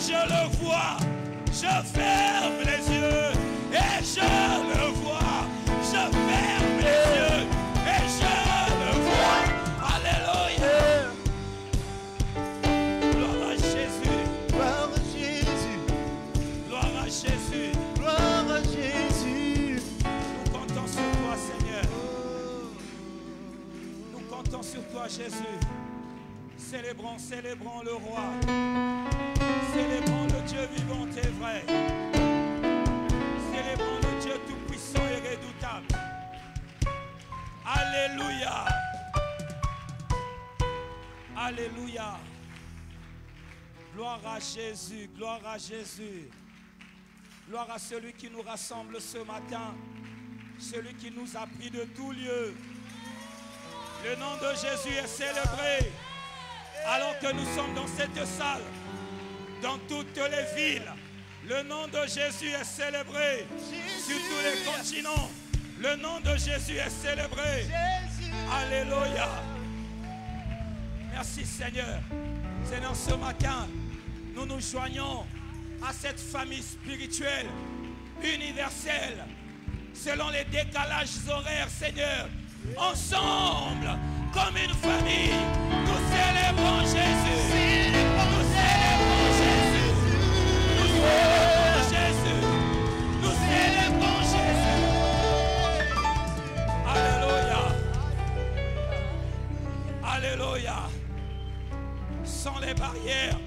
je le vois. Je ferme les yeux et je le vois. Je ferme les yeux et je le vois. Alléluia. Gloire à Jésus. Gloire à Jésus. Gloire à Jésus. Gloire à Jésus. Nous comptons sur toi, Seigneur. Nous comptons sur toi, Jésus. Célébrons, célébrons le roi. Célébrons le Dieu vivant et vrai. Célébrons le Dieu tout-puissant et redoutable. Alléluia. Alléluia. Gloire à Jésus, gloire à Jésus. Gloire à celui qui nous rassemble ce matin. Celui qui nous a pris de tout lieu. Le nom de Jésus est célébré. Alors que nous sommes dans cette salle, dans toutes les villes, le nom de Jésus est célébré. Sur tous les continents, le nom de Jésus est célébré. Alléluia. Merci Seigneur. Seigneur, ce matin, nous nous joignons à cette famille spirituelle, universelle, selon les décalages horaires, Seigneur. Ensemble, comme une famille, nous célébrons Jésus. Nous célébrons Jésus. Nous célébrons Jésus. Nous célébrons Jésus. Alléluia. Alléluia. Sans les barrières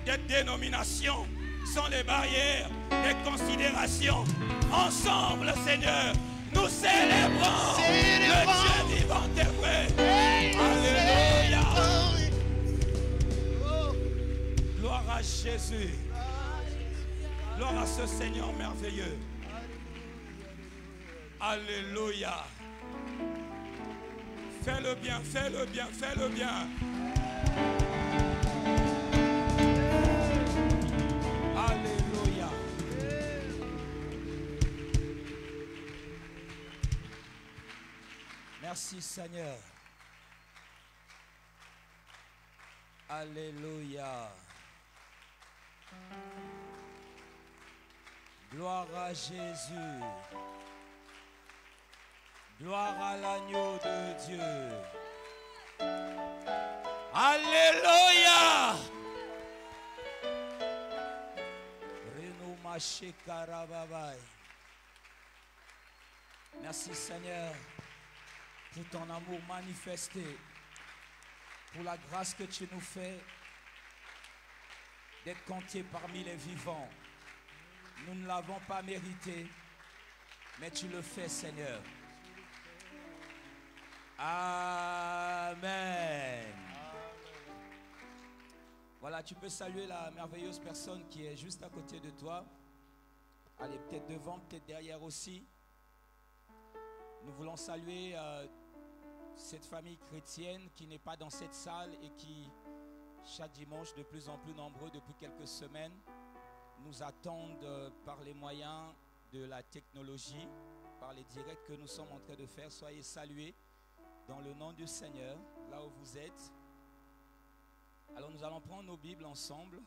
des dénominations, sans les barrières des considérations, ensemble, Seigneur, nous célébrons le Dieu vivant et vrai. Alléluia. Gloire à Jésus. Gloire à ce Seigneur merveilleux. Alléluia. Fais le bien, fais le bien, fais le bien. Alléluia. Merci Seigneur. Alléluia. Gloire à Jésus. Gloire à l'agneau de Dieu. Alléluia. Merci Seigneur pour ton amour manifesté, pour la grâce que tu nous fais d'être comptés parmi les vivants. Nous ne l'avons pas mérité, mais tu le fais, Seigneur. Amen. Voilà, tu peux saluer la merveilleuse personne qui est juste à côté de toi. Elle est peut-être devant, peut-être derrière aussi. Nous voulons saluer cette famille chrétienne qui n'est pas dans cette salle et qui, chaque dimanche, de plus en plus nombreux depuis quelques semaines, nous attendent par les moyens de la technologie, par les directs que nous sommes en train de faire. Soyez salués dans le nom du Seigneur, là où vous êtes. Alors nous allons prendre nos Bibles ensemble.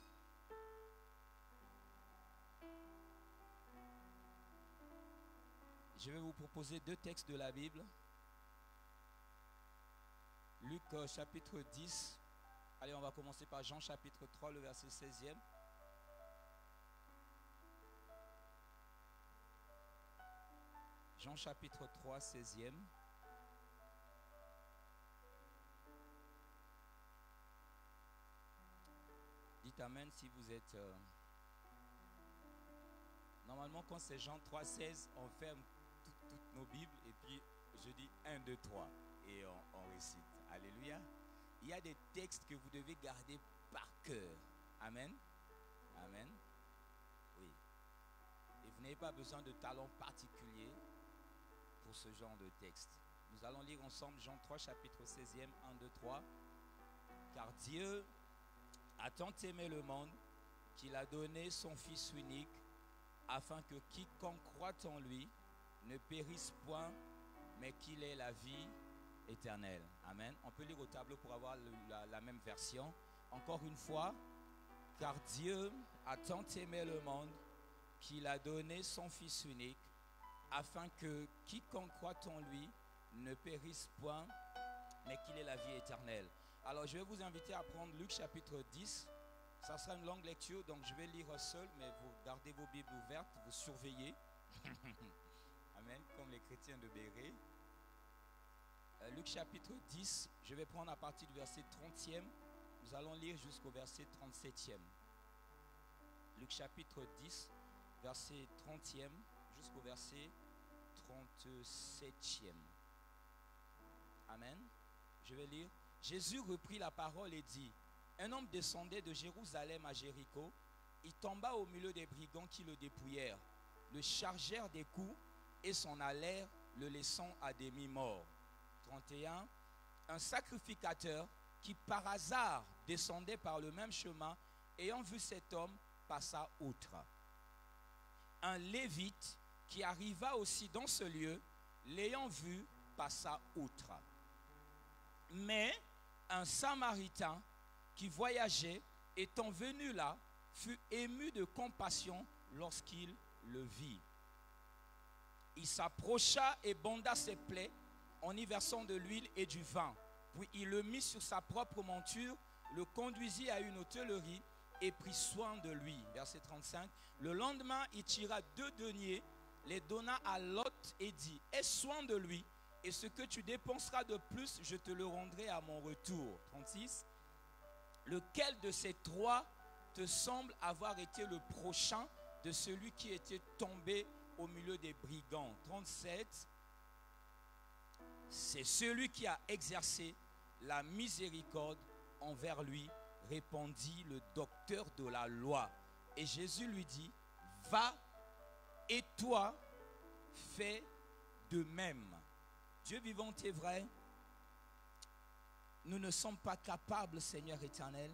Je vais vous proposer deux textes de la Bible. Luc chapitre 10. Allez, on va commencer par Jean chapitre 3, le verset 16e. Jean chapitre 3, 16e. Dites Amen si vous êtes... Normalement, quand c'est Jean 3, 16, on ferme toutes nos Bibles et puis je dis 1, 2, 3 et on récite. Alléluia. Il y a des textes que vous devez garder par cœur. Amen. Amen. Oui. Et vous n'avez pas besoin de talent particulier pour ce genre de texte. Nous allons lire ensemble Jean 3, chapitre 16e, 1, 2, 3. Car Dieu a tant aimé le monde qu'il a donné son Fils unique afin que quiconque croit en lui ne périsse point, mais qu'il ait la vie éternelle. Amen. On peut lire au tableau pour avoir la même version. Encore une fois, car Dieu a tant aimé le monde qu'il a donné son Fils unique, afin que quiconque croit en lui ne périsse point, mais qu'il ait la vie éternelle. Alors je vais vous inviter à prendre Luc chapitre 10. Ça sera une longue lecture, donc je vais lire seul, mais vous gardez vos Bibles ouvertes, vous surveillez. Amen, comme les chrétiens de Béret. Luc chapitre 10, je vais prendre à partir du verset 30e. Nous allons lire jusqu'au verset 37e. Luc chapitre 10, verset 30e jusqu'au verset 37e. Amen. Je vais lire. Jésus reprit la parole et dit: un homme descendait de Jérusalem à Jéricho. Il tomba au milieu des brigands qui le dépouillèrent, le chargèrent des coups et s'en allèrent, le laissant à demi-mort. 31. Un sacrificateur qui par hasard descendait par le même chemin, ayant vu cet homme, passa outre. Un lévite qui arriva aussi dans ce lieu, l'ayant vu, passa outre. Mais un samaritain qui voyageait, étant venu là, fut ému de compassion lorsqu'il le vit. Il s'approcha et banda ses plaies en y versant de l'huile et du vin. Puis il le mit sur sa propre monture, le conduisit à une hôtellerie et prit soin de lui. Verset 35. Le lendemain, il tira 2 deniers, les donna à l'hôte et dit: aie soin de lui, et ce que tu dépenseras de plus, je te le rendrai à mon retour. 36. Lequel de ces 3 te semble avoir été le prochain de celui qui était tombé au milieu des brigands? 37. C'est celui qui a exercé la miséricorde envers lui, répondit le docteur de la loi. Et Jésus lui dit: va, et toi, fais de même. Dieu vivant est vrai, nous ne sommes pas capables, Seigneur éternel,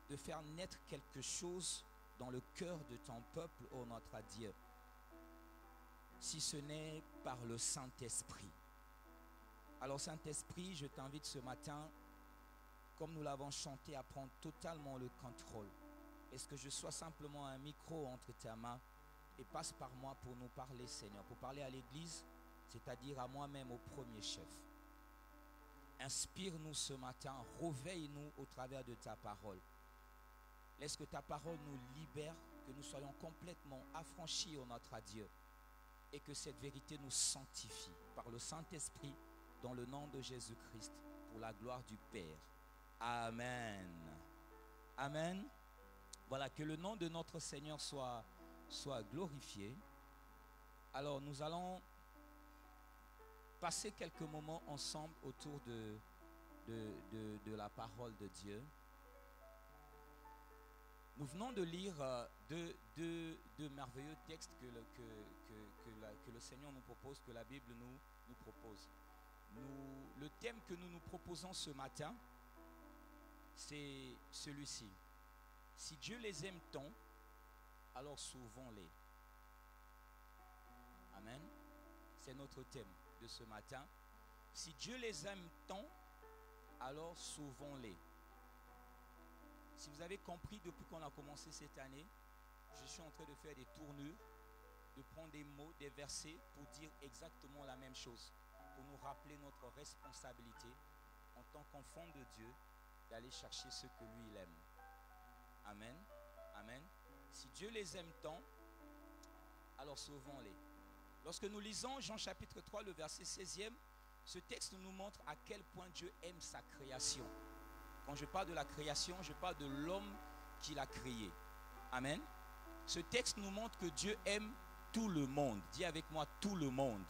de faire naître quelque chose dans le cœur de ton peuple, ô notre Dieu, si ce n'est par le Saint-Esprit. Alors Saint-Esprit, je t'invite ce matin, comme nous l'avons chanté, à prendre totalement le contrôle. Est-ce que je sois simplement un micro entre tes mains et passe par moi pour nous parler, Seigneur, pour parler à l'Église, c'est-à-dire à moi-même au premier chef. Inspire-nous ce matin, réveille-nous au travers de ta parole. Laisse que ta parole nous libère, que nous soyons complètement affranchis, ô notre Dieu, et que cette vérité nous sanctifie par le Saint-Esprit, dans le nom de Jésus-Christ, pour la gloire du Père. Amen. Amen. Voilà, que le nom de notre Seigneur soit glorifié. Alors, nous allons passer quelques moments ensemble autour de la parole de Dieu. Nous venons de lire deux merveilleux textes que le Seigneur nous propose, que la Bible nous propose. Le thème que nous nous proposons ce matin, c'est celui-ci. Si Dieu les aime tant, alors sauvons-les. Amen. C'est notre thème de ce matin. Si Dieu les aime tant, alors sauvons-les. Si vous avez compris depuis qu'on a commencé cette année, je suis en train de faire des tournures, de prendre des mots, des versets pour dire exactement la même chose, pour nous rappeler notre responsabilité en tant qu'enfant de Dieu d'aller chercher ce que lui il aime. Amen. Amen. Si Dieu les aime tant, alors sauvons-les. Lorsque nous lisons Jean chapitre 3, le verset 16e, ce texte nous montre à quel point Dieu aime sa création. Quand je parle de la création, je parle de l'homme qu'il a créé. Amen. Ce texte nous montre que Dieu aime tout le monde. Dis avec moi, tout le monde.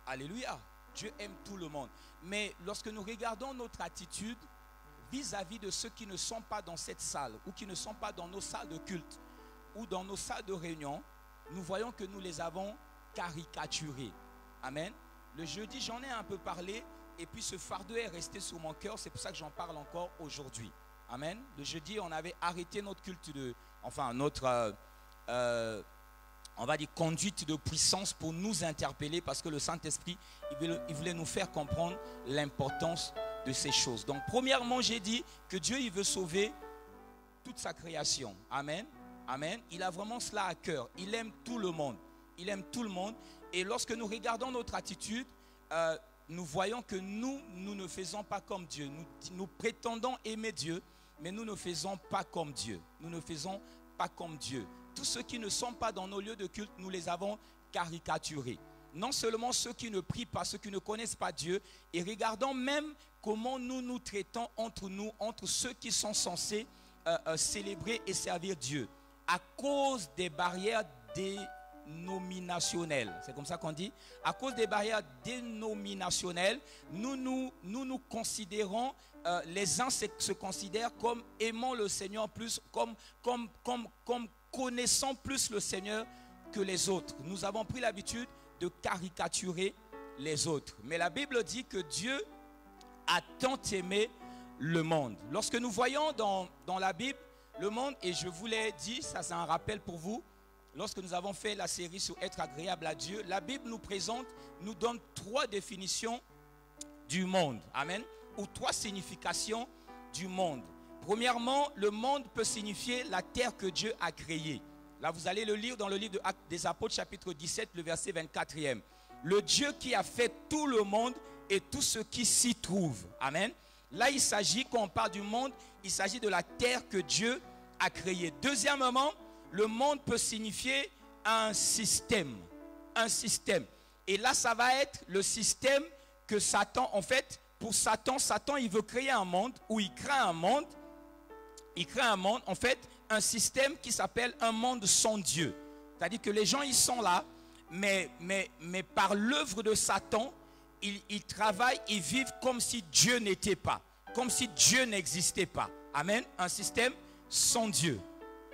Alléluia. Dieu aime tout le monde. Mais lorsque nous regardons notre attitude vis-à-vis de ceux qui ne sont pas dans cette salle, ou qui ne sont pas dans nos salles de culte, ou dans nos salles de réunion, nous voyons que nous les avons caricaturés. Amen. Le jeudi, j'en ai un peu parlé, et puis ce fardeau est resté sur mon cœur, c'est pour ça que j'en parle encore aujourd'hui. Amen. Le jeudi, on avait arrêté notre culte notre on va dire conduite de puissance pour nous interpeller, parce que le Saint-Esprit, il voulait nous faire comprendre l'importance de ces choses. Donc premièrement, j'ai dit que Dieu, il veut sauver toute sa création. Amen. Amen. Il a vraiment cela à cœur. Il aime tout le monde. Il aime tout le monde. Et lorsque nous regardons notre attitude, nous voyons que nous ne faisons pas comme Dieu. Nous prétendons aimer Dieu, mais nous ne faisons pas comme Dieu. Nous ne faisons pas comme Dieu. Tous ceux qui ne sont pas dans nos lieux de culte, nous les avons caricaturés. Non seulement ceux qui ne prient pas, ceux qui ne connaissent pas Dieu, et regardons même comment nous nous traitons entre nous, entre ceux qui sont censés célébrer et servir Dieu. À cause des barrières dénominationnelles, c'est comme ça qu'on dit, à cause des barrières dénominationnelles, nous considérons, les uns se considèrent comme aimant le Seigneur plus, comme connaissant plus le Seigneur que les autres. Nous avons pris l'habitude de caricaturer les autres. Mais la Bible dit que Dieu a tant aimé le monde. Lorsque nous voyons dans la Bible le monde, et je vous l'ai dit, ça c'est un rappel pour vous, lorsque nous avons fait la série sur être agréable à Dieu, la Bible nous donne 3 définitions du monde. Amen. Ou 3 significations du monde. Premièrement, le monde peut signifier la terre que Dieu a créée. Là, vous allez le lire dans le livre des Apôtres, chapitre 17, le verset 24e. Le Dieu qui a fait tout le monde et tout ce qui s'y trouve. Amen. Là, il s'agit, quand on parle du monde, il s'agit de la terre que Dieu a créée. Deuxièmement, le monde peut signifier un système. Un système. Et là, ça va être le système que Satan, en fait, pour Satan, il veut créer un monde, où il crée un monde. Il crée un monde, en fait, un système qui s'appelle un monde sans Dieu. C'est-à-dire que les gens, ils sont là, mais par l'œuvre de Satan, ils travaillent, ils vivent comme si Dieu n'était pas, comme si Dieu n'existait pas. Amen. Un système sans Dieu.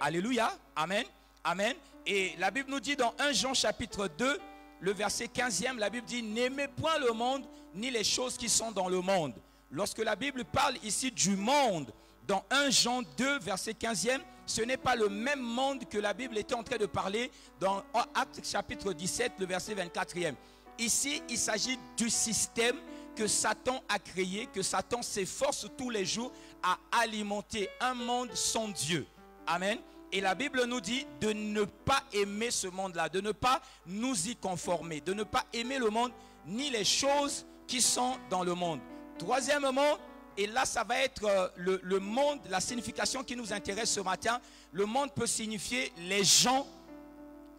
Alléluia. Amen. Amen. Et la Bible nous dit dans 1 Jean chapitre 2, le verset 15e, la Bible dit « N'aimez point le monde, ni les choses qui sont dans le monde. » Lorsque la Bible parle ici du monde, dans 1 Jean 2, verset 15e, ce n'est pas le même monde que la Bible était en train de parler dans Actes chapitre 17, le verset 24e. Ici, il s'agit du système que Satan a créé, que Satan s'efforce tous les jours à alimenter, un monde sans Dieu. Amen. Et la Bible nous dit de ne pas aimer ce monde-là, de ne pas nous y conformer, de ne pas aimer le monde, ni les choses qui sont dans le monde. Troisièmement, et là ça va être le monde, la signification qui nous intéresse ce matin, le monde peut signifier les gens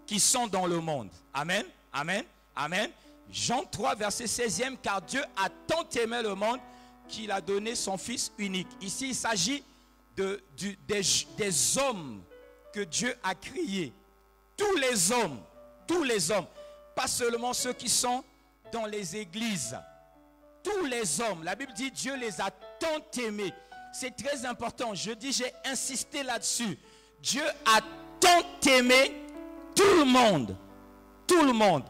qui sont dans le monde. Amen, amen, amen. Jean 3, verset 16e, car Dieu a tant aimé le monde qu'il a donné son Fils unique. Ici, il s'agit des hommes que Dieu a créés. Tous les hommes, pas seulement ceux qui sont dans les églises. Tous les hommes, la Bible dit Dieu les a tant aimés. C'est très important, j'ai insisté là-dessus. Dieu a tant aimé tout le monde.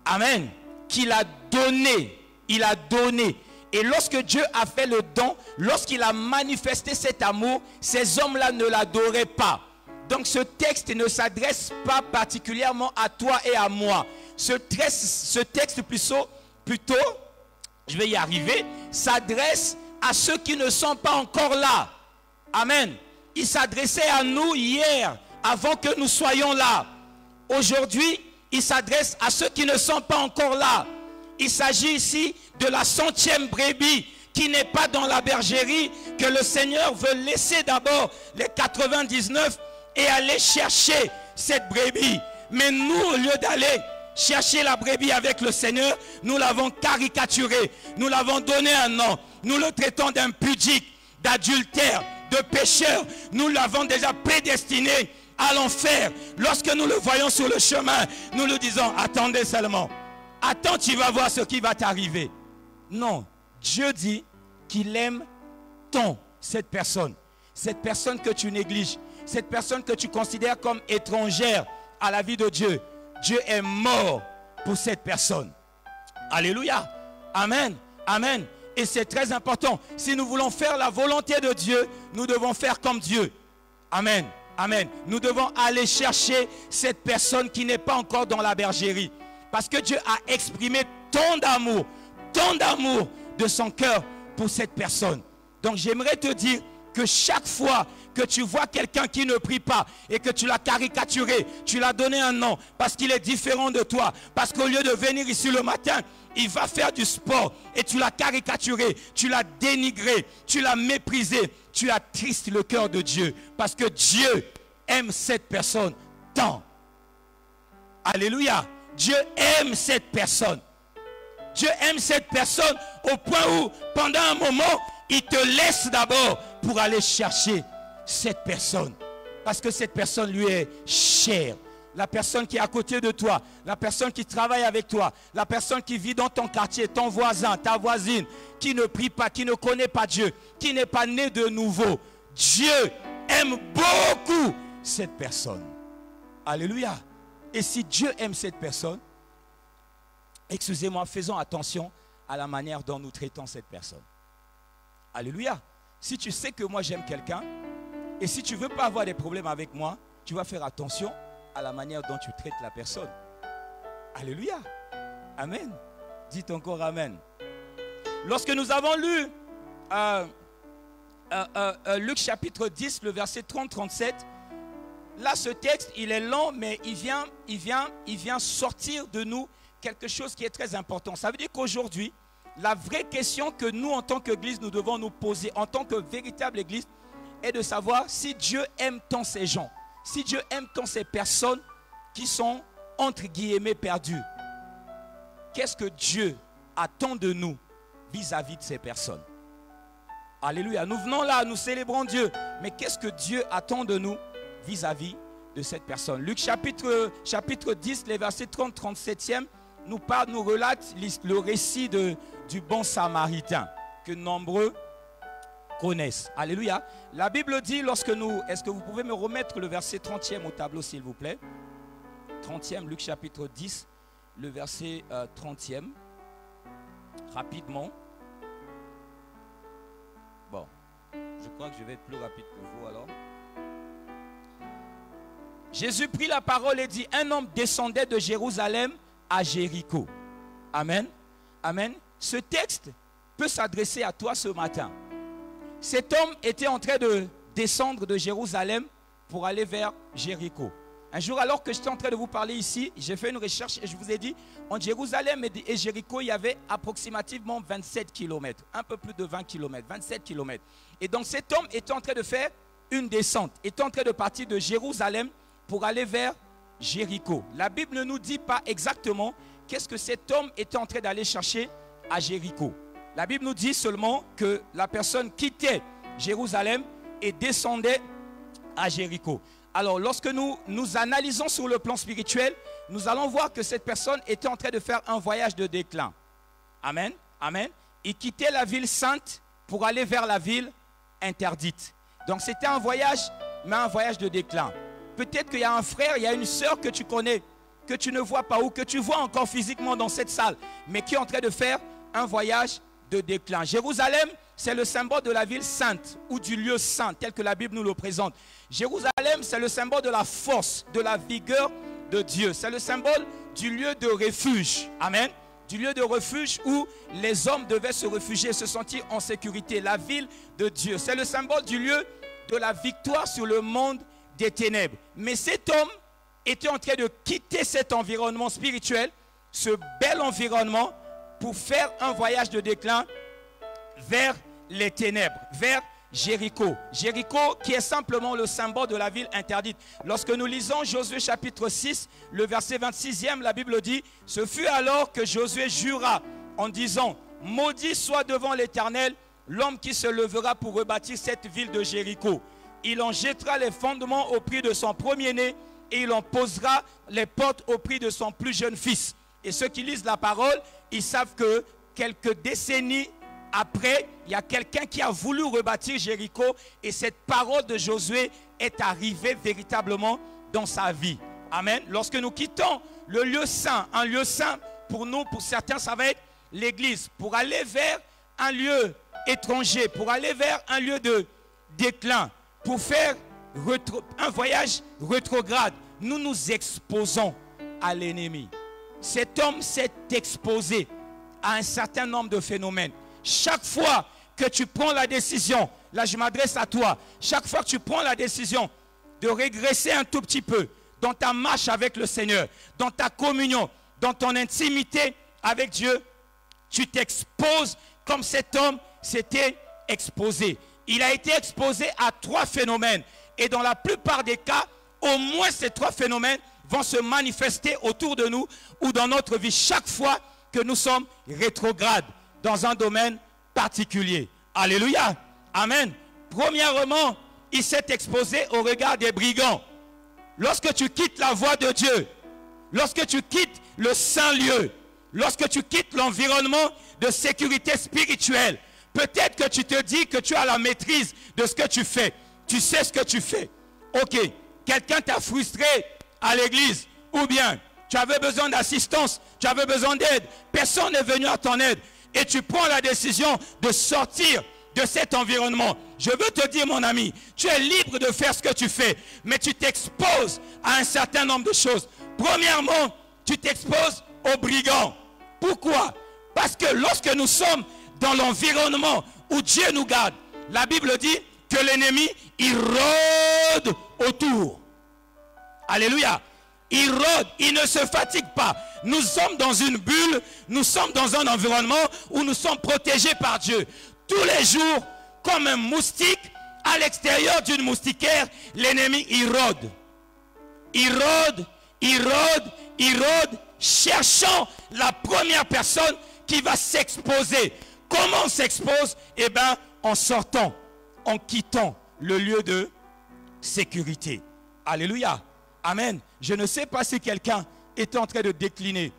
Amen. Qu'il a donné, il a donné. Et lorsque Dieu a fait le don, lorsqu'il a manifesté cet amour, ces hommes-là ne l'adoraient pas. Donc ce texte ne s'adresse pas particulièrement à toi et à moi. Ce texte plutôt, je vais y arriver, s'adresse à ceux qui ne sont pas encore là. Amen. Il s'adressait à nous hier, avant que nous soyons là. Aujourd'hui, il s'adresse à ceux qui ne sont pas encore là. Il s'agit ici de la 100e brebis qui n'est pas dans la bergerie, que le Seigneur veut laisser d'abord les 99 et aller chercher cette brebis. Mais nous, au lieu d'aller chercher la brebis avec le Seigneur, nous l'avons caricaturé, nous l'avons donné un nom, nous le traitons d'impudique, d'adultère, de pécheur. Nous l'avons déjà prédestiné à l'enfer. Lorsque nous le voyons sur le chemin, nous lui disons, attendez seulement. Attends, tu vas voir ce qui va t'arriver. Non, Dieu dit qu'il aime tant cette personne que tu négliges, cette personne que tu considères comme étrangère à la vie de Dieu. Dieu est mort pour cette personne. Alléluia. Amen. Amen. Et c'est très important. Si nous voulons faire la volonté de Dieu, nous devons faire comme Dieu. Amen. Amen. Nous devons aller chercher cette personne qui n'est pas encore dans la bergerie. Parce que Dieu a exprimé tant d'amour de son cœur pour cette personne. Donc j'aimerais te dire que chaque fois que tu vois quelqu'un qui ne prie pas et que tu l'as caricaturé, tu l'as donné un nom parce qu'il est différent de toi, parce qu'au lieu de venir ici le matin, il va faire du sport et tu l'as caricaturé, tu l'as dénigré, tu l'as méprisé, tu attristes le cœur de Dieu parce que Dieu aime cette personne tant. Alléluia. Dieu aime cette personne. Dieu aime cette personne au point où pendant un moment, il te laisse d'abord pour aller chercher cette personne. Parce que cette personne lui est chère. La personne qui est à côté de toi, la personne qui travaille avec toi, la personne qui vit dans ton quartier, ton voisin, ta voisine, qui ne prie pas, qui ne connaît pas Dieu, qui n'est pas né de nouveau. Dieu aime beaucoup cette personne. Alléluia. Et si Dieu aime cette personne, excusez-moi, faisons attention à la manière dont nous traitons cette personne. Alléluia. Si tu sais que moi j'aime quelqu'un, et si tu ne veux pas avoir des problèmes avec moi, tu vas faire attention à la manière dont tu traites la personne. Alléluia. Amen. Dites encore Amen. Lorsque nous avons lu Luc chapitre 10, le verset 30-37, là ce texte, il est long, mais il vient sortir de nous quelque chose qui est très important. Ça veut dire qu'aujourd'hui, la vraie question que nous, en tant qu'Église, nous devons nous poser, en tant que véritable Église, est de savoir si Dieu aime tant ces gens, si Dieu aime tant ces personnes qui sont, entre guillemets, perdues. Qu'est-ce que Dieu attend de nous vis-à-vis de ces personnes? Alléluia. Nous venons là, nous célébrons Dieu. Mais qu'est-ce que Dieu attend de nous vis-à-vis de cette personne? Luc chapitre 10, les versets 30-37e, nous relate le récit du bon samaritain que nombreux connaissent. Alléluia. La Bible dit lorsque nous... Est-ce que vous pouvez me remettre le verset 30e au tableau s'il vous plaît? 30e, Luc chapitre 10, le verset 30e. Rapidement. Bon, je crois que je vais être plus rapide que vous alors. Jésus prit la parole et dit, un homme descendait de Jérusalem à Jéricho. Amen. Amen. Ce texte peut s'adresser à toi ce matin. Cet homme était en train de descendre de Jérusalem pour aller vers Jéricho. Un jour, alors que j'étais en train de vous parler ici, j'ai fait une recherche et je vous ai dit, entre Jérusalem et Jéricho, il y avait approximativement 27 km, un peu plus de 20 km, 27 km. Et donc cet homme était en train de faire une descente, était en train de partir de Jérusalem pour aller vers Jéricho. La Bible ne nous dit pas exactement qu'est-ce que cet homme était en train d'aller chercher à Jéricho. La Bible nous dit seulement que la personne quittait Jérusalem et descendait à Jéricho. Alors, lorsque nous analysons sur le plan spirituel, nous allons voir que cette personne était en train de faire un voyage de déclin. Amen. Amen. Il quittait la ville sainte pour aller vers la ville interdite. Donc, c'était un voyage, mais un voyage de déclin. Peut-être qu'il y a un frère, il y a une sœur que tu connais, que tu ne vois pas ou que tu vois encore physiquement dans cette salle, mais qui est en train de faire un voyage de déclin. Jérusalem, c'est le symbole de la ville sainte ou du lieu saint, tel que la Bible nous le présente. Jérusalem, c'est le symbole de la force, de la vigueur de Dieu. C'est le symbole du lieu de refuge. Amen. Du lieu de refuge où les hommes devaient se réfugier, se sentir en sécurité. La ville de Dieu. C'est le symbole du lieu de la victoire sur le monde des ténèbres. Mais cet homme était en train de quitter cet environnement spirituel, ce bel environnement, pour faire un voyage de déclin vers les ténèbres, vers Jéricho. Jéricho qui est simplement le symbole de la ville interdite. Lorsque nous lisons Josué chapitre 6, le verset 26e, la Bible dit, ce fut alors que Josué jura en disant, maudit soit devant l'Éternel l'homme qui se levera pour rebâtir cette ville de Jéricho. Il en jettera les fondements au prix de son premier-né et il en posera les portes au prix de son plus jeune fils. Et ceux qui lisent la parole, ils savent que quelques décennies après, il y a quelqu'un qui a voulu rebâtir Jéricho et cette parole de Josué est arrivée véritablement dans sa vie. Amen. Lorsque nous quittons le lieu saint, un lieu saint pour nous, pour certains, ça va être l'église, pour aller vers un lieu étranger, pour aller vers un lieu de déclin, pour faire un voyage rétrograde, nous nous exposons à l'ennemi. Cet homme s'est exposé à un certain nombre de phénomènes. Chaque fois que tu prends la décision là je m'adresse à toi, chaque fois que tu prends la décision de régresser un tout petit peu dans ta marche avec le Seigneur, dans ta communion, dans ton intimité avec Dieu, tu t'exposes comme cet homme s'était exposé. Il a été exposé à 3 phénomènes. Et dans la plupart des cas, au moins ces 3 phénomènes vont se manifester autour de nous ou dans notre vie chaque fois que nous sommes rétrogrades dans un domaine particulier. Alléluia. Amen. Premièrement, il s'est exposé au regard des brigands. Lorsque tu quittes la voie de Dieu, lorsque tu quittes le saint lieu, lorsque tu quittes l'environnement de sécurité spirituelle, peut-être que tu te dis que tu as la maîtrise de ce que tu fais. Tu sais ce que tu fais. Ok, quelqu'un t'a frustré à l'église, ou bien tu avais besoin d'assistance, tu avais besoin d'aide, personne n'est venu à ton aide, et tu prends la décision de sortir de cet environnement. Je veux te dire, mon ami, tu es libre de faire ce que tu fais, mais tu t'exposes à un certain nombre de choses. Premièrement, tu t'exposes aux brigands. Pourquoi? Parce que lorsque nous sommes dans l'environnement où Dieu nous garde, la Bible dit que l'ennemi, il rôde autour. Alléluia. Il rôde, il ne se fatigue pas. Nous sommes dans une bulle, nous sommes dans un environnement où nous sommes protégés par Dieu. Tous les jours, comme un moustique, à l'extérieur d'une moustiquaire, l'ennemi, il rôde. Il rôde, il rôde, il rôde, cherchant la première personne qui va s'exposer. Comment on s'expose? Eh bien, en sortant, en quittant le lieu de sécurité. Alléluia. Amen. Je ne sais pas si quelqu'un est en train de décliner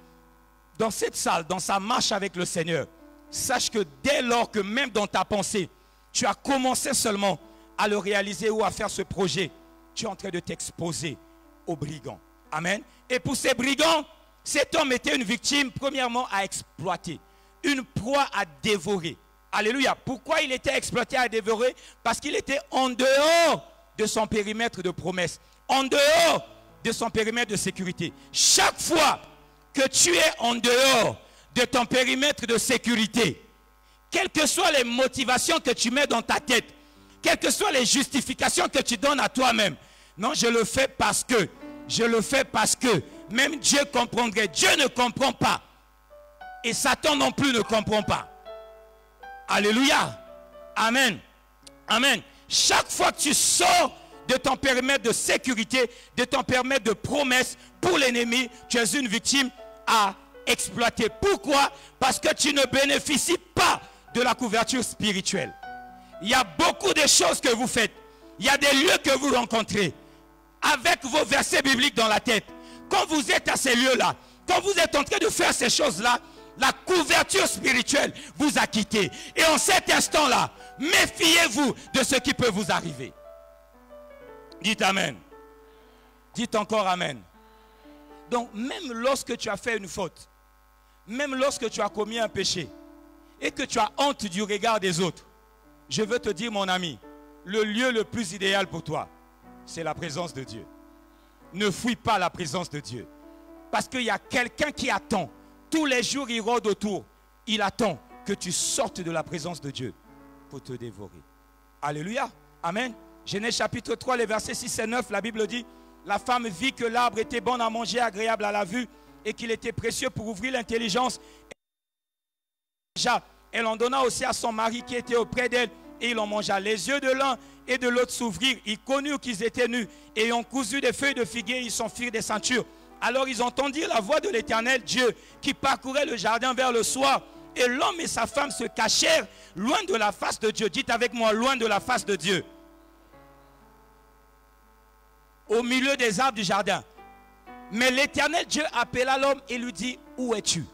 dans cette salle, dans sa marche avec le Seigneur. Sache que dès lors que même dans ta pensée, tu as commencé seulement à le réaliser ou à faire ce projet, tu es en train de t'exposer aux brigands. Amen. Et pour ces brigands, cet homme était une victime, premièrement, à exploiter. Une proie à dévorer. Alléluia. Pourquoi il était exploité à dévorer? Parce qu'il était en dehors de son périmètre de promesse. En dehors de son périmètre de sécurité. Chaque fois que tu es en dehors de ton périmètre de sécurité, quelles que soient les motivations que tu mets dans ta tête, quelles que soient les justifications que tu donnes à toi-même, non, je le fais parce que, je le fais parce que, même Dieu comprendrait. Dieu ne comprend pas. Et Satan non plus ne comprend pas. Alléluia. Amen. Amen. Chaque fois que tu sors de ton périmètre de sécurité, de ton périmètre de promesse pour l'ennemi, tu es une victime à exploiter. Pourquoi? Parce que tu ne bénéficies pas de la couverture spirituelle. Il y a beaucoup de choses que vous faites. Il y a des lieux que vous rencontrez avec vos versets bibliques dans la tête. Quand vous êtes à ces lieux-là, quand vous êtes en train de faire ces choses-là, la couverture spirituelle vous a quitté. Et en cet instant-là, méfiez-vous de ce qui peut vous arriver. Dites Amen. Dites encore Amen. Donc, même lorsque tu as fait une faute, même lorsque tu as commis un péché, et que tu as honte du regard des autres, je veux te dire, mon ami, le lieu le plus idéal pour toi, c'est la présence de Dieu. Ne fuis pas la présence de Dieu. Parce qu'il y a quelqu'un qui attend. Tous les jours, il rôde autour. Il attend que tu sortes de la présence de Dieu pour te dévorer. Alléluia. Amen. Genèse chapitre 3, les versets 6 et 9, la Bible dit: la femme vit que l'arbre était bon à manger, agréable à la vue, et qu'il était précieux pour ouvrir l'intelligence. Elle en donna aussi à son mari qui était auprès d'elle, et il en mangea. Les yeux de l'un et de l'autre s'ouvrirent. Ils connurent qu'ils étaient nus, et ayant cousu des feuilles de figuier, ils s'en firent des ceintures. Alors ils entendirent la voix de l'Éternel Dieu qui parcourait le jardin vers le soir. Et l'homme et sa femme se cachèrent loin de la face de Dieu. Dites avec moi, loin de la face de Dieu. Au milieu des arbres du jardin. Mais l'Éternel Dieu appela l'homme et lui dit: où es-tu?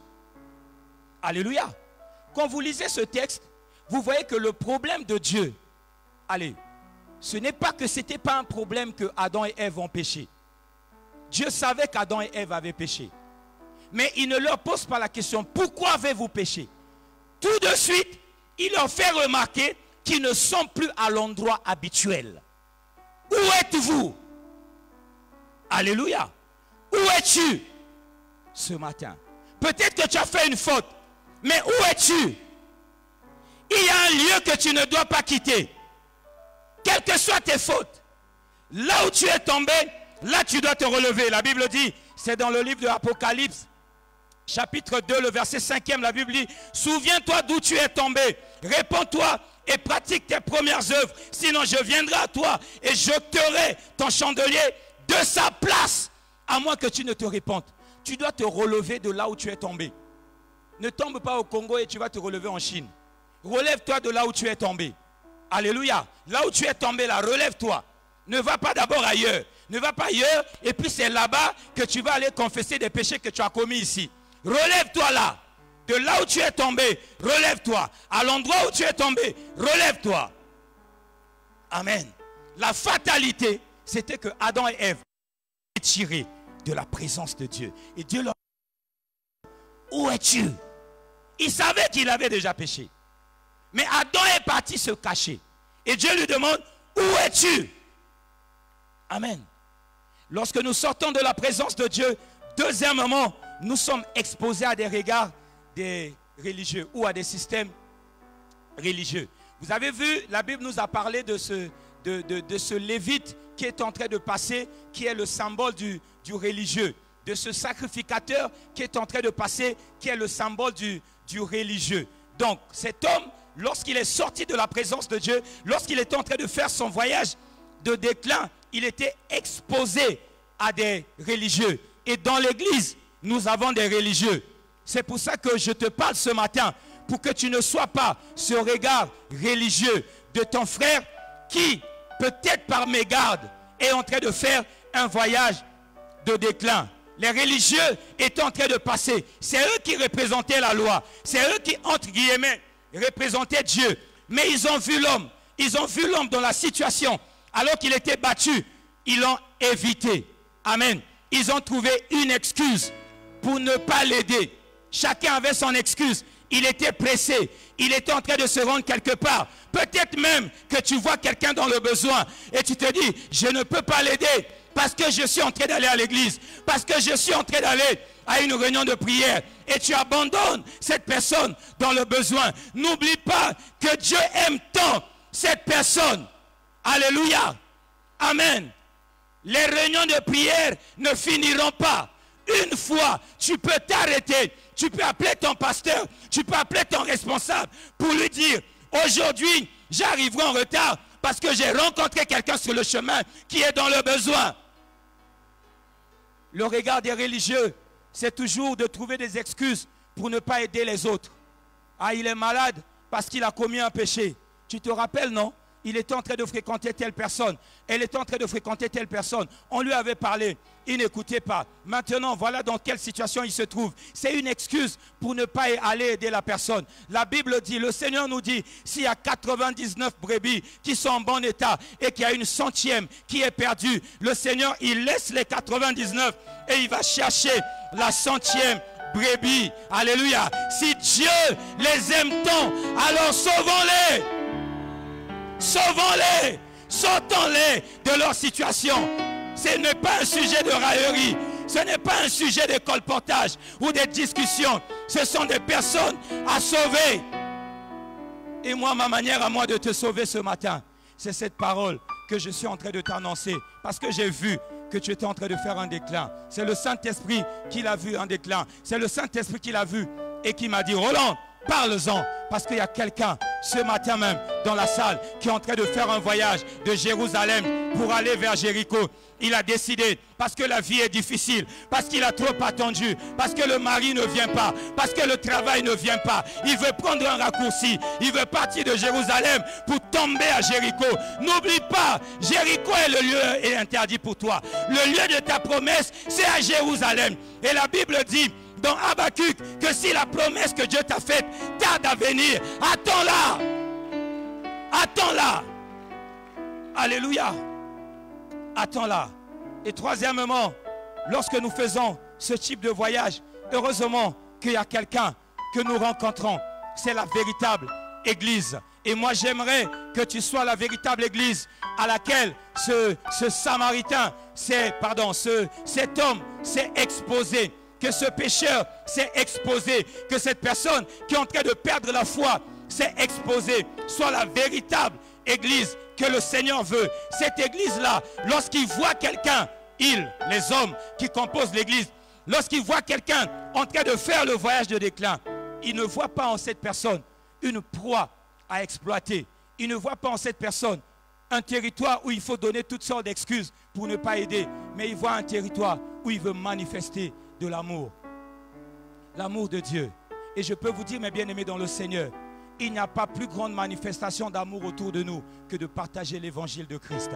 Alléluia. Quand vous lisez ce texte, vous voyez que le problème de Dieu, allez, ce n'est pas que ce n'était pas un problème que Adam et Ève ont péché. Dieu savait qu'Adam et Ève avaient péché. Mais il ne leur pose pas la question: pourquoi avez-vous péché? Tout de suite, il leur fait remarquer qu'ils ne sont plus à l'endroit habituel. Où êtes-vous? Alléluia. Où es-tu ce matin? Peut-être que tu as fait une faute, mais où es-tu? Il y a un lieu que tu ne dois pas quitter. quelles que soient tes fautes, là où tu es tombé, là tu dois te relever. La Bible dit, c'est dans le livre de l'Apocalypse, chapitre 2, le verset 5e, la Bible dit, souviens-toi d'où tu es tombé, répands-toi et pratique tes premières œuvres, sinon je viendrai à toi et j'ôterai ton chandelier de sa place, à moins que tu ne te répandes. Tu dois te relever de là où tu es tombé. Ne tombe pas au Congo et tu vas te relever en Chine. Relève-toi de là où tu es tombé. Alléluia. Là où tu es tombé, là, relève-toi. Ne va pas d'abord ailleurs. Ne va pas ailleurs et puis c'est là-bas que tu vas aller confesser des péchés que tu as commis ici. Relève-toi là. De là où tu es tombé, relève-toi. À l'endroit où tu es tombé, relève-toi. Amen. La fatalité, c'était que Adam et Ève étaient tirés de la présence de Dieu. Et Dieu leur dit, où es-tu? Il savait qu'il avait déjà péché. Mais Adam est parti se cacher. Et Dieu lui demande, où es-tu? Amen. Lorsque nous sortons de la présence de Dieu, deuxièmement, nous sommes exposés à des regards des religieux ou à des systèmes religieux. Vous avez vu, la Bible nous a parlé de ce lévite qui est en train de passer, qui est le symbole du religieux, de ce sacrificateur qui est en train de passer, qui est le symbole du religieux. Donc cet homme, lorsqu'il est sorti de la présence de Dieu, lorsqu'il était en train de faire son voyage de déclin, il était exposé à des religieux. Et dans l'église, nous avons des religieux. C'est pour ça que je te parle ce matin, pour que tu ne sois pas ce regard religieux de ton frère qui, peut-être par mégarde, est en train de faire un voyage de déclin. Les religieux étaient en train de passer. C'est eux qui représentaient la loi. C'est eux qui, entre guillemets, représentaient Dieu. Mais ils ont vu l'homme. Ils ont vu l'homme dans la situation. Alors qu'il était battu, ils l'ont évité. Amen. Ils ont trouvé une excuse pour ne pas l'aider. Chacun avait son excuse. Il était pressé. Il était en train de se rendre quelque part. Peut-être même que tu vois quelqu'un dans le besoin et tu te dis, je ne peux pas l'aider parce que je suis en train d'aller à l'église, parce que je suis en train d'aller à une réunion de prière. Et tu abandonnes cette personne dans le besoin. N'oublie pas que Dieu aime tant cette personne. Alléluia. Amen. Les réunions de prière ne finiront pas. Une fois, tu peux t'arrêter. Tu peux appeler ton pasteur. Tu peux appeler ton responsable pour lui dire, aujourd'hui, j'arriverai en retard parce que j'ai rencontré quelqu'un sur le chemin qui est dans le besoin. Le regard des religieux, c'est toujours de trouver des excuses pour ne pas aider les autres. Ah, il est malade parce qu'il a commis un péché. Tu te rappelles, non? Il était en train de fréquenter telle personne. Elle était en train de fréquenter telle personne. On lui avait parlé. Il n'écoutait pas. Maintenant, voilà dans quelle situation il se trouve. C'est une excuse pour ne pas aller aider la personne. La Bible dit, le Seigneur nous dit, s'il y a 99 brebis qui sont en bon état et qu'il y a une 100e qui est perdue, le Seigneur, il laisse les 99 et il va chercher la 100e brebis. Alléluia. Si Dieu les aime tant, alors sauvons-les. Sauvons-les, sortons-les de leur situation. Ce n'est pas un sujet de raillerie, ce n'est pas un sujet de colportage ou de discussion. Ce sont des personnes à sauver. Et moi, ma manière à moi de te sauver ce matin, c'est cette parole que je suis en train de t'annoncer. Parce que j'ai vu que tu étais en train de faire un déclin. C'est le Saint-Esprit qui l'a vu en déclin. C'est le Saint-Esprit qui l'a vu et qui m'a dit, Roland, parle-en, parce qu'il y a quelqu'un ce matin même dans la salle qui est en train de faire un voyage de Jérusalem pour aller vers Jéricho. Il a décidé, parce que la vie est difficile, parce qu'il a trop attendu, parce que le mari ne vient pas, parce que le travail ne vient pas. Il veut prendre un raccourci, il veut partir de Jérusalem pour tomber à Jéricho. N'oublie pas, Jéricho est le lieu interdit pour toi. Le lieu de ta promesse, c'est à Jérusalem. Et la Bible dit dans Habakkuk que si la promesse que Dieu t'a faite tarde à venir, attends-la. Attends-la. Alléluia. Attends-la. Et troisièmement, lorsque nous faisons ce type de voyage, heureusement qu'il y a quelqu'un que nous rencontrons. C'est la véritable église. Et moi j'aimerais que tu sois la véritable église à laquelle ce Samaritain, cet homme s'est exposé. Que ce pécheur s'est exposé, que cette personne qui est en train de perdre la foi s'est exposée, soit la véritable église que le Seigneur veut. Cette église-là, lorsqu'il voit quelqu'un, les hommes qui composent l'église, lorsqu'ils voient quelqu'un en train de faire le voyage de déclin, ils ne voient pas en cette personne une proie à exploiter. Ils ne voient pas en cette personne un territoire où il faut donner toutes sortes d'excuses pour ne pas aider. Mais ils voient un territoire où il veut manifester de l'amour. L'amour de Dieu. Et je peux vous dire, mes bien-aimés dans le Seigneur, il n'y a pas plus grande manifestation d'amour autour de nous que de partager l'évangile de Christ.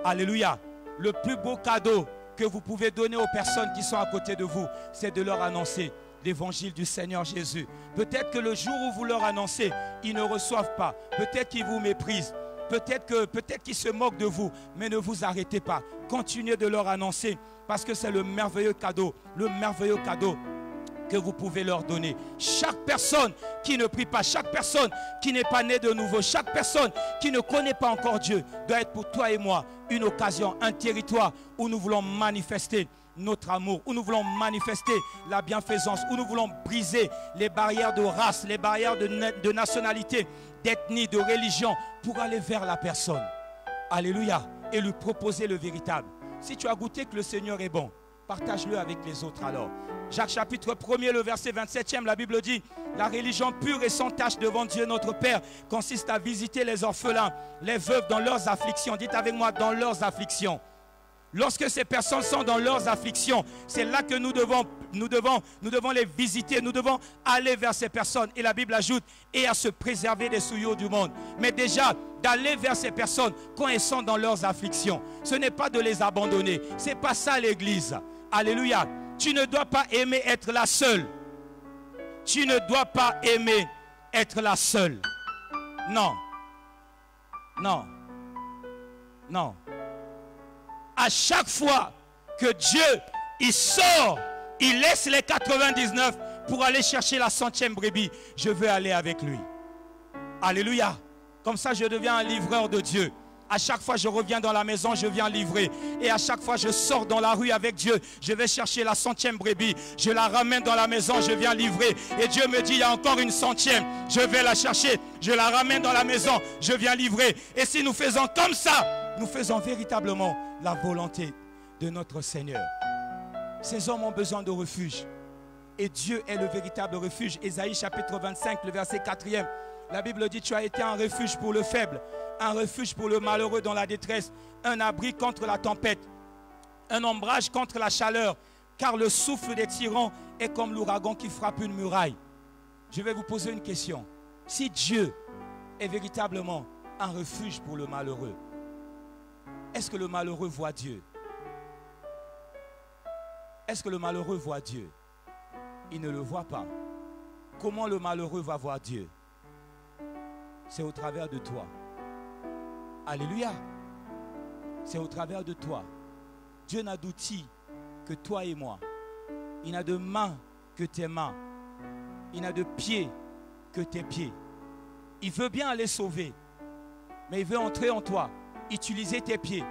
Alléluia. Le plus beau cadeau que vous pouvez donner aux personnes qui sont à côté de vous, c'est de leur annoncer l'évangile du Seigneur Jésus. Peut-être que le jour où vous leur annoncez, ils ne reçoivent pas. Peut-être qu'ils vous méprisent. Peut-être qu'ils se moquent de vous. Mais ne vous arrêtez pas. Continuez de leur annoncer parce que c'est le merveilleux cadeau que vous pouvez leur donner. Chaque personne qui ne prie pas, chaque personne qui n'est pas née de nouveau, chaque personne qui ne connaît pas encore Dieu doit être pour toi et moi une occasion, un territoire où nous voulons manifester notre amour, où nous voulons manifester la bienfaisance, où nous voulons briser les barrières de race, les barrières de nationalité, d'ethnie, de religion, pour aller vers la personne. Alléluia. Et lui proposer le véritable. Si tu as goûté que le Seigneur est bon, partage-le avec les autres alors. Jacques chapitre 1er, le verset 27e, la Bible dit: la religion pure et sans tache devant Dieu notre Père consiste à visiter les orphelins, les veuves dans leurs afflictions. Dites avec moi, dans leurs afflictions. Lorsque ces personnes sont dans leurs afflictions, c'est là que nous devons les visiter, nous devons aller vers ces personnes. Et la Bible ajoute, et à se préserver des souillures du monde. Mais déjà, d'aller vers ces personnes quand elles sont dans leurs afflictions. Ce n'est pas de les abandonner. Ce n'est pas ça l'église. Alléluia. Tu ne dois pas aimer être la seule. Tu ne dois pas aimer être la seule. Non. Non. Non. À chaque fois que Dieu, il sort, il laisse les 99 pour aller chercher la 100e brebis. Je veux aller avec lui. Alléluia. Comme ça, je deviens un livreur de Dieu. À chaque fois je reviens dans la maison, je viens livrer. Et à chaque fois je sors dans la rue avec Dieu. Je vais chercher la 100e brebis. Je la ramène dans la maison, je viens livrer. Et Dieu me dit, il y a encore une 100e. Je vais la chercher. Je la ramène dans la maison, je viens livrer. Et si nous faisons comme ça, nous faisons véritablement la volonté de notre Seigneur. Ces hommes ont besoin de refuge. Et Dieu est le véritable refuge. Ésaïe chapitre 25, le verset 4e. La Bible dit, tu as été un refuge pour le faible, un refuge pour le malheureux dans la détresse, un abri contre la tempête, un ombrage contre la chaleur, car le souffle des tyrans est comme l'ouragan qui frappe une muraille. Je vais vous poser une question. Si Dieu est véritablement un refuge pour le malheureux, est-ce que le malheureux voit Dieu? Est-ce que le malheureux voit Dieu? Il ne le voit pas. Comment le malheureux va voir Dieu? C'est au travers de toi. Alléluia. C'est au travers de toi. Dieu n'a d'outils que toi et moi. Il n'a de mains que tes mains. Il n'a de pieds que tes pieds. Il veut bien aller sauver, mais il veut entrer en toi, utiliser tes pieds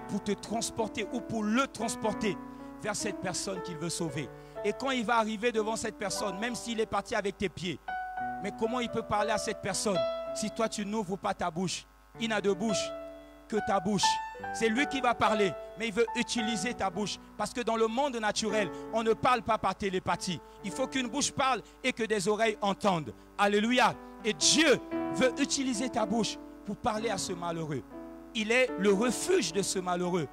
pour te transporter ou pour le transporter vers cette personne qu'il veut sauver. Et quand il va arriver devant cette personne, même s'il est parti avec tes pieds, mais comment il peut parler à cette personne si toi tu n'ouvres pas ta bouche? Il n'a de bouche que ta bouche. C'est lui qui va parler, mais il veut utiliser ta bouche. Parce que dans le monde naturel, on ne parle pas par télépathie. Il faut qu'une bouche parle et que des oreilles entendent. Alléluia. Et Dieu veut utiliser ta bouche pour parler à ce malheureux. Il est le refuge de ce malheureux.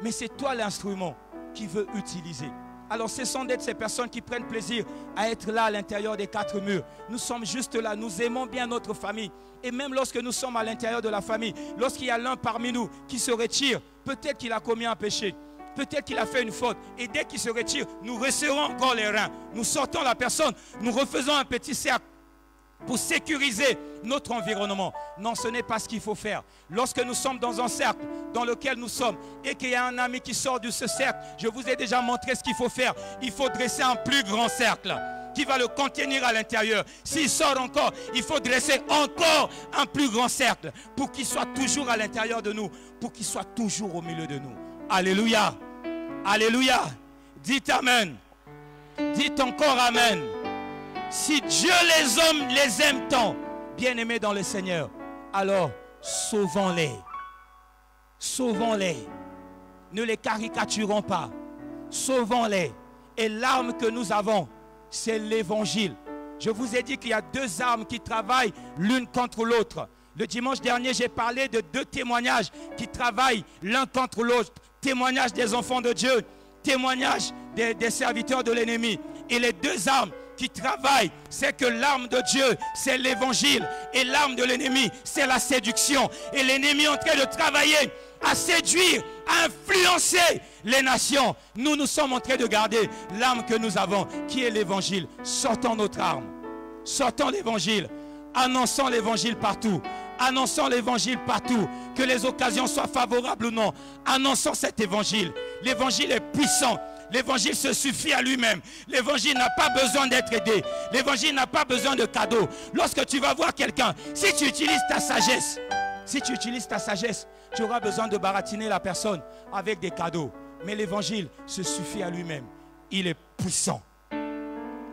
Mais c'est toi l'instrument qu'il veut utiliser. Alors cessons d'être ces personnes qui prennent plaisir à être là à l'intérieur des quatre murs. Nous sommes juste là, nous aimons bien notre famille. Et même lorsque nous sommes à l'intérieur de la famille, lorsqu'il y a l'un parmi nous qui se retire, peut-être qu'il a commis un péché, peut-être qu'il a fait une faute. Et dès qu'il se retire, nous resserrons encore les reins. Nous sortons la personne, nous refaisons un petit cercle pour sécuriser notre environnement. Non, ce n'est pas ce qu'il faut faire. Lorsque nous sommes dans un cercle dans lequel nous sommes et qu'il y a un ami qui sort de ce cercle, je vous ai déjà montré ce qu'il faut faire. Il faut dresser un plus grand cercle qui va le contenir à l'intérieur. S'il sort encore, il faut dresser encore un plus grand cercle pour qu'il soit toujours à l'intérieur de nous, pour qu'il soit toujours au milieu de nous. Alléluia. Alléluia. Dites Amen. Dites encore Amen. Si Dieu les hommes les aime tant, bien-aimés dans le Seigneur, alors sauvons-les. Sauvons-les. Ne les caricaturons pas. Sauvons-les. Et l'arme que nous avons, c'est l'évangile. Je vous ai dit qu'il y a deux armes qui travaillent l'une contre l'autre. Le dimanche dernier, j'ai parlé de deux témoignages qui travaillent l'un contre l'autre. Témoignage des enfants de Dieu, témoignage des serviteurs de l'ennemi. Et les deux armes qui travaillent, c'est que l'arme de Dieu, c'est l'évangile. Et l'arme de l'ennemi, c'est la séduction. Et l'ennemi est en train de travailler à séduire, à influencer les nations. Nous, nous sommes en train de garder l'arme que nous avons, qui est l'évangile. Sortons notre arme. Sortons l'évangile. Annonçons l'évangile partout. Annonçons l'évangile partout. Que les occasions soient favorables ou non. Annonçons cet évangile. L'évangile est puissant. L'évangile se suffit à lui-même. L'évangile n'a pas besoin d'être aidé. L'évangile n'a pas besoin de cadeaux. Lorsque tu vas voir quelqu'un, si tu utilises ta sagesse, tu auras besoin de baratiner la personne avec des cadeaux. Mais l'évangile se suffit à lui-même. Il est puissant.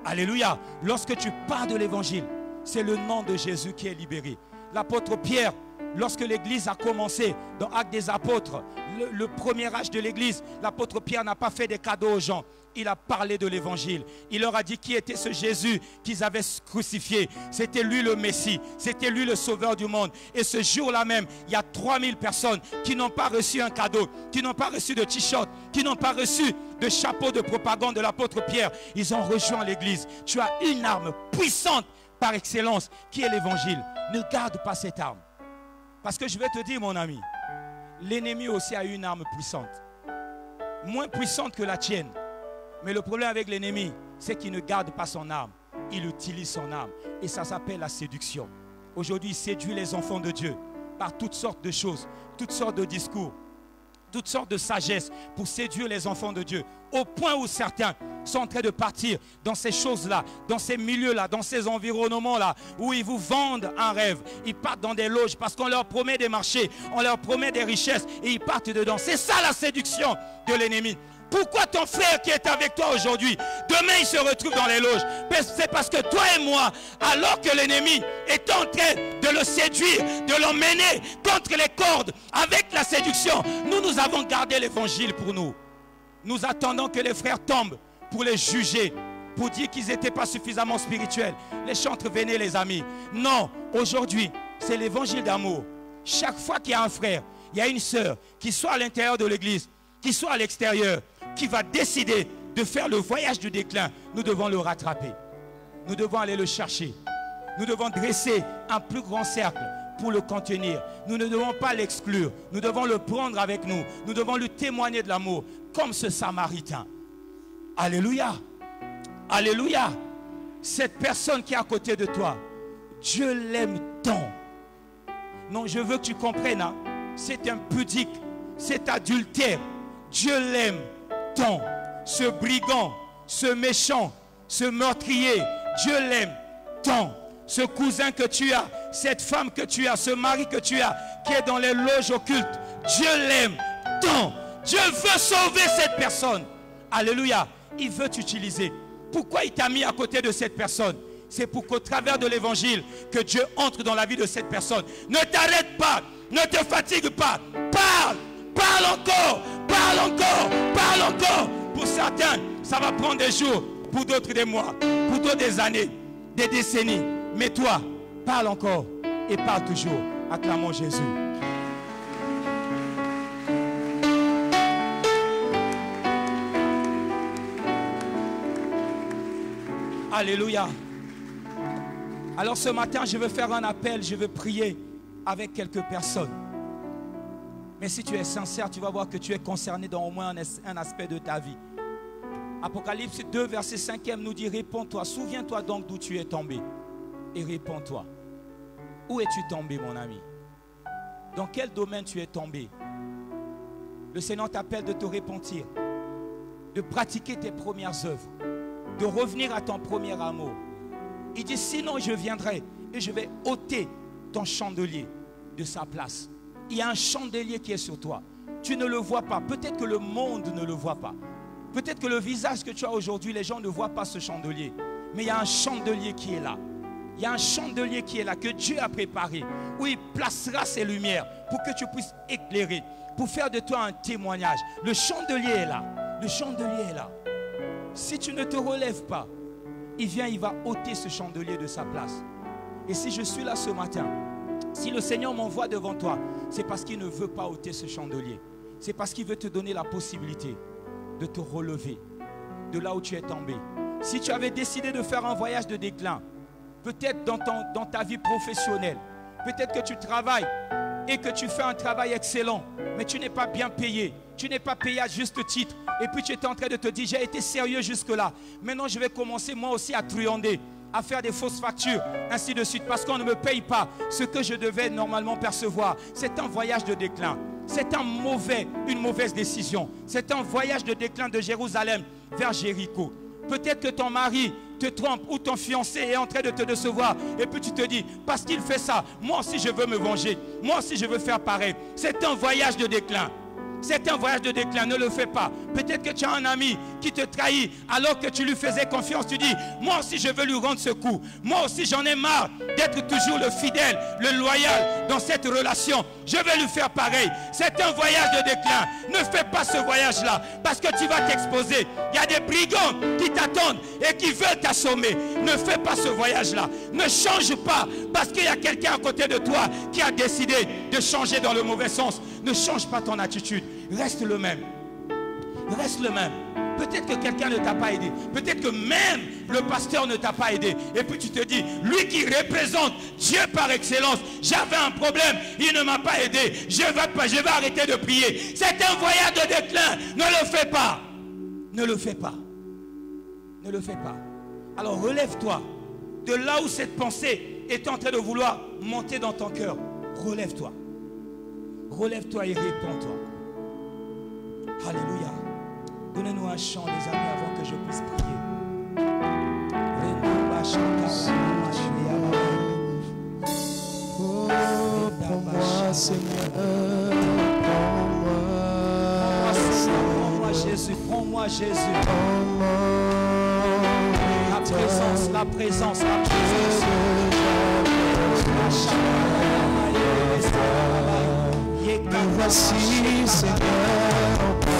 Alléluia. Lorsque tu pars de l'évangile, c'est le nom de Jésus qui est libéré. L'apôtre Pierre, lorsque l'église a commencé dans Actes des Apôtres, le premier âge de l'église, l'apôtre Pierre n'a pas fait des cadeaux aux gens. Il a parlé de l'évangile. Il leur a dit qui était ce Jésus qu'ils avaient crucifié. C'était lui le Messie. C'était lui le sauveur du monde. Et ce jour-là même, il y a 3000 personnes qui n'ont pas reçu un cadeau, qui n'ont pas reçu de t-shirt, qui n'ont pas reçu de chapeau de propagande de l'apôtre Pierre. Ils ont rejoint l'église. Tu as une arme puissante par excellence qui est l'évangile. Ne garde pas cette arme. Parce que je vais te dire, mon ami, l'ennemi aussi a une arme puissante. Moins puissante que la tienne. Mais le problème avec l'ennemi, c'est qu'il ne garde pas son arme. Il utilise son arme. Et ça s'appelle la séduction. Aujourd'hui, il séduit les enfants de Dieu par toutes sortes de choses, toutes sortes de discours, toutes sortes de sagesse pour séduire les enfants de Dieu. Au point où certains sont en train de partir dans ces choses-là, dans ces milieux-là, dans ces environnements-là, où ils vous vendent un rêve. Ils partent dans des loges parce qu'on leur promet des marchés, on leur promet des richesses et ils partent dedans. C'est ça la séduction de l'ennemi. Pourquoi ton frère qui est avec toi aujourd'hui, demain il se retrouve dans les loges? C'est parce que toi et moi, alors que l'ennemi est en train de le séduire, de l'emmener contre les cordes avec la séduction, nous avons gardé l'évangile pour nous. Nous attendons que les frères tombent pour les juger, pour dire qu'ils n'étaient pas suffisamment spirituels. Les chantres, venez les amis. Non, aujourd'hui, c'est l'évangile d'amour. Chaque fois qu'il y a un frère, il y a une sœur, qui soit à l'intérieur de l'église, qui soit à l'extérieur, qui va décider de faire le voyage du déclin, nous devons le rattraper. Nous devons aller le chercher. Nous devons dresser un plus grand cercle pour le contenir. Nous ne devons pas l'exclure. Nous devons le prendre avec nous. Nous devons lui témoigner de l'amour, comme ce Samaritain. Alléluia. Alléluia. Cette personne qui est à côté de toi, Dieu l'aime tant. Non, je veux que tu comprennes. Hein? C'est impudique. C'est adultère. Dieu l'aime tant. Ce brigand, ce méchant, ce meurtrier, Dieu l'aime tant. Ce cousin que tu as, cette femme que tu as, ce mari que tu as, qui est dans les loges occultes, Dieu l'aime tant. Dieu veut sauver cette personne. Alléluia. Il veut t'utiliser. Pourquoi il t'a mis à côté de cette personne? C'est pour qu'au travers de l'évangile, que Dieu entre dans la vie de cette personne. Ne t'arrête pas. Ne te fatigue pas. Parle. Parle encore. Parle encore. Parle encore. Pour certains, ça va prendre des jours. Pour d'autres, des mois. Pour d'autres, des années. Des décennies. Mais toi, parle encore. Et parle toujours. Acclamons Jésus. Alléluia. Alors ce matin, je veux faire un appel, je veux prier avec quelques personnes. Mais si tu es sincère, tu vas voir que tu es concerné dans au moins un aspect de ta vie. Apocalypse 2, verset 5e nous dit, réponds-toi, souviens-toi donc d'où tu es tombé. Et réponds-toi. Où es-tu tombé, mon ami? Dans quel domaine tu es tombé? Le Seigneur t'appelle de te repentir, de pratiquer tes premières œuvres, de revenir à ton premier amour. Il dit, sinon je viendrai et je vais ôter ton chandelier de sa place. Il y a un chandelier qui est sur toi. Tu ne le vois pas. Peut-être que le monde ne le voit pas. Peut-être que le visage que tu as aujourd'hui, les gens ne voient pas ce chandelier. Mais il y a un chandelier qui est là. Il y a un chandelier qui est là, que Dieu a préparé, où il placera ses lumières pour que tu puisses éclairer, pour faire de toi un témoignage. Le chandelier est là. Le chandelier est là. Si tu ne te relèves pas, il vient, il va ôter ce chandelier de sa place. Et si je suis là ce matin, si le Seigneur m'envoie devant toi, c'est parce qu'il ne veut pas ôter ce chandelier. C'est parce qu'il veut te donner la possibilité de te relever de là où tu es tombé. Si tu avais décidé de faire un voyage de déclin, peut-être dans ta vie professionnelle, peut-être que tu travailles et que tu fais un travail excellent, mais tu n'es pas bien payé, tu n'es pas payé à juste titre, et puis tu es en train de te dire, j'ai été sérieux jusque-là, maintenant je vais commencer moi aussi à truander, à faire des fausses factures, ainsi de suite, parce qu'on ne me paye pas ce que je devais normalement percevoir. C'est un voyage de déclin. C'est une mauvaise décision. C'est un voyage de déclin de Jérusalem vers Jéricho. Peut-être que ton mari te trompe ou ton fiancé est en train de te décevoir. Et puis tu te dis, parce qu'il fait ça, moi aussi je veux me venger. Moi aussi je veux faire pareil. C'est un voyage de déclin. C'est un voyage de déclin, ne le fais pas. Peut-être que tu as un ami qui te trahit alors que tu lui faisais confiance. Tu dis, moi aussi je veux lui rendre ce coup. Moi aussi j'en ai marre d'être toujours le fidèle, le loyal dans cette relation. Je vais lui faire pareil. C'est un voyage de déclin. Ne fais pas ce voyage-là parce que tu vas t'exposer. Il y a des brigands qui t'attendent et qui veulent t'assommer. Ne fais pas ce voyage-là. Ne change pas parce qu'il y a quelqu'un à côté de toi qui a décidé de changer dans le mauvais sens. Ne change pas ton attitude. Reste le même. Reste le même. Peut-être que quelqu'un ne t'a pas aidé. Peut-être que même le pasteur ne t'a pas aidé. Et puis tu te dis, lui qui représente Dieu par excellence, j'avais un problème, il ne m'a pas aidé. Je vais arrêter de prier. C'est un voyage de déclin. Ne le fais pas. Ne le fais pas. Ne le fais pas. Alors relève-toi de là où cette pensée est en train de vouloir monter dans ton cœur. Relève-toi. Relève-toi et réponds-toi. Alléluia. Donnez-nous un chant, les amis, avant que je puisse prier. Oh, prends-moi, Seigneur, prends-moi, Jésus, prends-moi, Jésus. La présence, la présence, la présence. Me voici, Seigneur, prends-moi.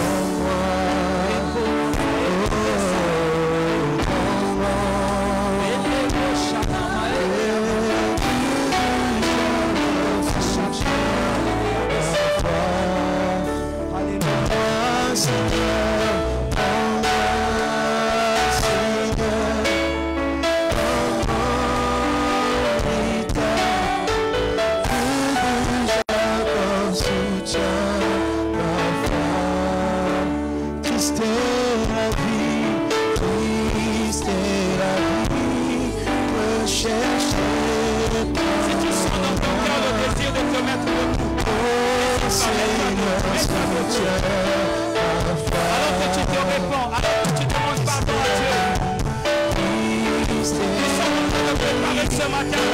Ce matin,